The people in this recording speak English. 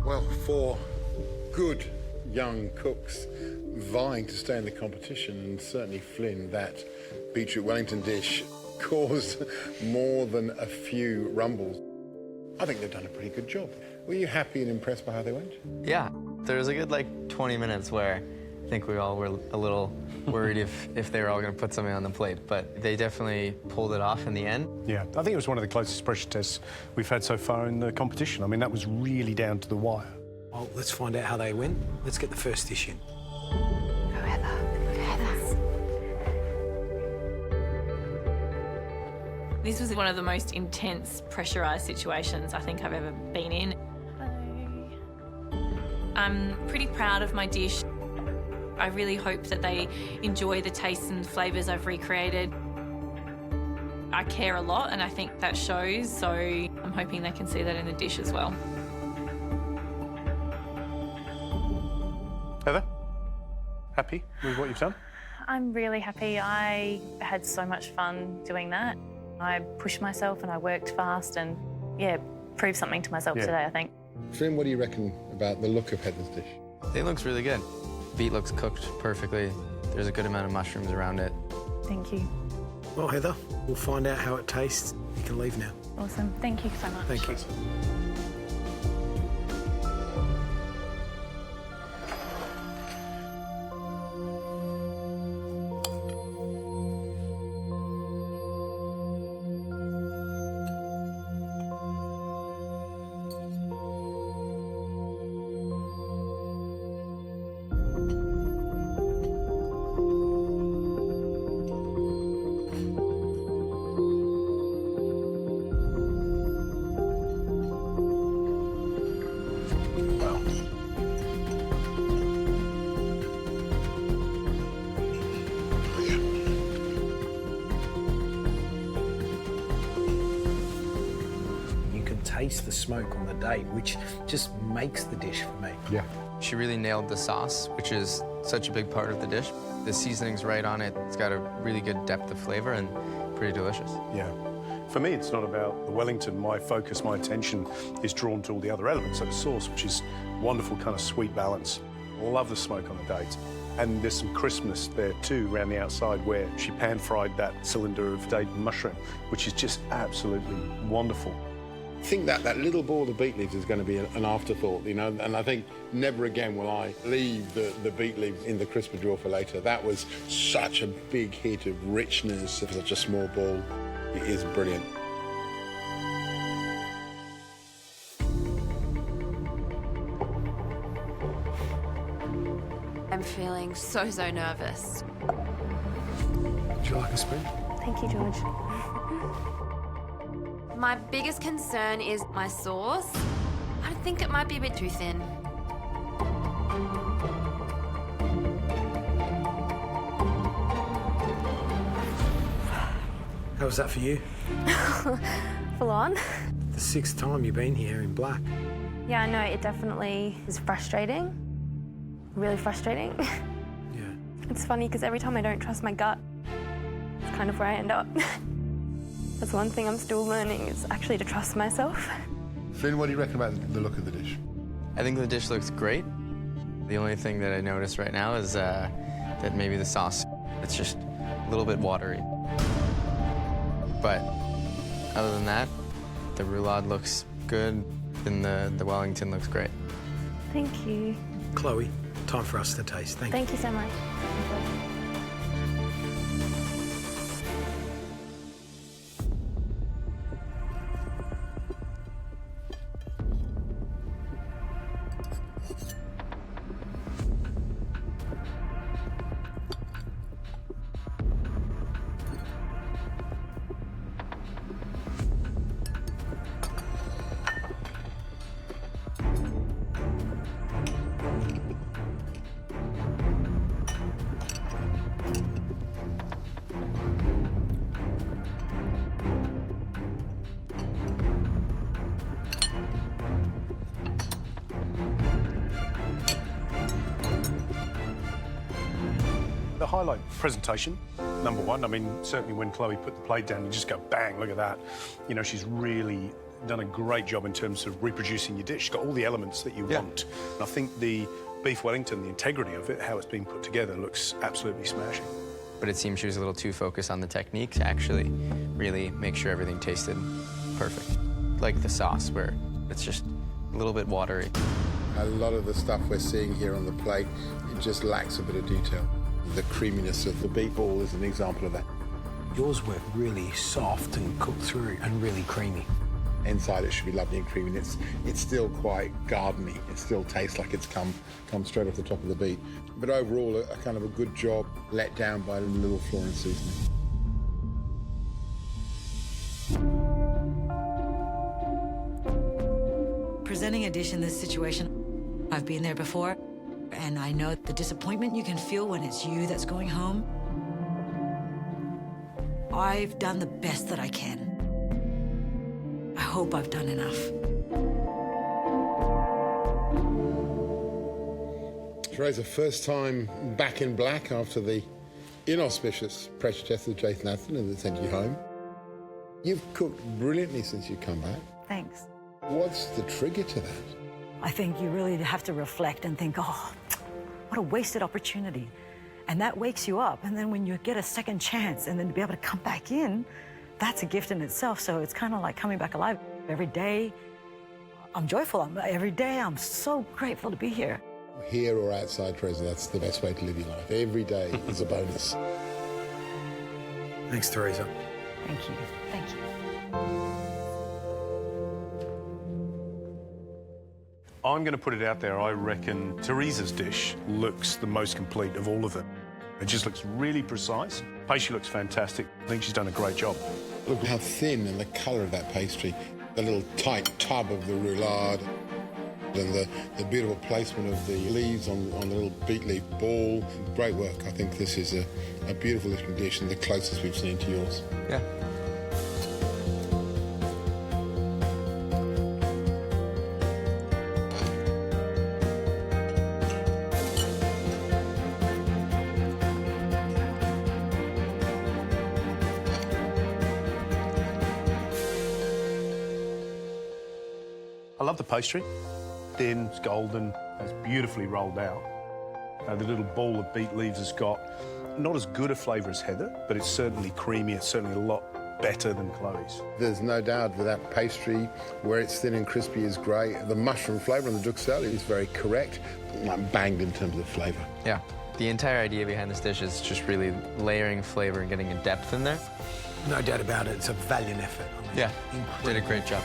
Well, for good young cooks vying to stay in the competition, and certainly Flynn, that beetroot Wellington dish caused more than a few rumbles. I think they've done a pretty good job. Were you happy and impressed by how they went? Yeah, there was a good, 20 minutes where I think we all were a little worried if they were all going to put something on the plate, but they definitely pulled it off in the end. Yeah, I think it was one of the closest pressure tests we've had so far in the competition. I mean, that was really down to the wire. Well, let's find out how they went. Let's get the first dish in. Go Heather. Go Heather. This was one of the most intense, pressurised situations I think I've ever been in. I'm pretty proud of my dish. I really hope that they enjoy the tastes and flavours I've recreated. I care a lot and I think that shows, so I'm hoping they can see that in the dish as well. Heather, happy with what you've done? I'm really happy. I had so much fun doing that. I pushed myself and I worked fast and, yeah, proved something to myself today, I think. Flynn, what do you reckon about the look of Heather's dish? It looks really good. Beet looks cooked perfectly. There's a good amount of mushrooms around it. Thank you. Well, Heather, we'll find out how it tastes. You can leave now. Awesome. Thank you so much. Thank you. Taste the smoke on the date, which just makes the dish for me. Yeah. She really nailed the sauce, which is such a big part of the dish. The seasoning's right on it. It's got a really good depth of flavour and pretty delicious. Yeah. For me, it's not about the Wellington. My focus, my attention is drawn to all the other elements of the sauce, which is wonderful kind of sweet balance. I love the smoke on the date. And there's some crispness there too around the outside where she pan-fried that cylinder of date and mushroom, which is just absolutely wonderful. I think that little ball of beet leaves is going to be an afterthought, you know, and I think never again will I leave the beet leaves in the crisper drawer for later. That was such a big hit of richness of such a small ball. It is brilliant. I'm feeling so nervous. Would you like a spoon? Thank you, George. My biggest concern is my sauce. I think it might be a bit too thin. How was that for you? Full on. The 6th time you've been here in black. Yeah, I know, it definitely is frustrating. Really frustrating. Yeah. It's funny because every time I don't trust my gut, it's kind of where I end up. That's one thing I'm still learning, is actually to trust myself. Flynn, what do you reckon about the look of the dish? I think the dish looks great. The only thing that I notice right now is that maybe the sauce, it's just a little bit watery. But other than that, the roulade looks good and the Wellington looks great. Thank you. Chloe, time for us to taste. Thank you. Thank you so much. The highlight presentation, number one. I mean, certainly when Chloe put the plate down, you just go, bang, look at that. You know, she's really done a great job in terms of reproducing your dish. It's got all the elements that you want. And I think the beef Wellington, the integrity of it, how it's been put together, looks absolutely smashing. But it seemed she was a little too focused on the technique to actually really make sure everything tasted perfect. Like the sauce, where it's just a little bit watery. A lot of the stuff we're seeing here on the plate, it just lacks a bit of detail. The creaminess of the beet ball is an example of that. Yours were really soft and cooked through and really creamy. Inside it should be lovely and creamy. It's still quite gardeny. It still tastes like it's come straight off the top of the beet. But overall, a kind of a good job let down by a little Florence seasoning. Presenting a dish in this situation, I've been there before, and I know the disappointment you can feel when it's you that's going home. I've done the best that I can. I hope I've done enough. Teresa, first time back in black after the inauspicious pressure test of Jason Atherton that sent you home. You've cooked brilliantly since you've come back. Thanks. What's the trigger to that? I think you really have to reflect and think, oh, what a wasted opportunity. And that wakes you up. And then when you get a second chance and then to be able to come back in, that's a gift in itself. So it's kind of like coming back alive. Every day, I'm joyful. Every day, I'm so grateful to be here. Here or outside, Teresa, that's the best way to live your life. Every day is a bonus. Thanks, Teresa. Thank you. Thank you. I'm going to put it out there, I reckon Teresa's dish looks the most complete of all of them. It just looks really precise. Pastry looks fantastic. I think she's done a great job. Look how thin and the colour of that pastry, the little tight tub of the roulade, and the beautiful placement of the leaves on the little beet leaf ball. Great work. I think this is a beautiful looking dish and the closest we've seen to yours. Yeah. I love the pastry. Thin, it's golden, it's beautifully rolled out. The little ball of beet leaves has got not as good a flavour as Heather, but it's certainly creamy. It's certainly a lot better than Chloe's. There's no doubt that that pastry, where it's thin and crispy, is great. The mushroom flavour on the duxelle is very correct. I'm banged in terms of flavour. Yeah. The entire idea behind this dish is just really layering flavor and getting a depth in there. No doubt about it. It's a valiant effort. I mean, Yeah. incredible. Did a great job.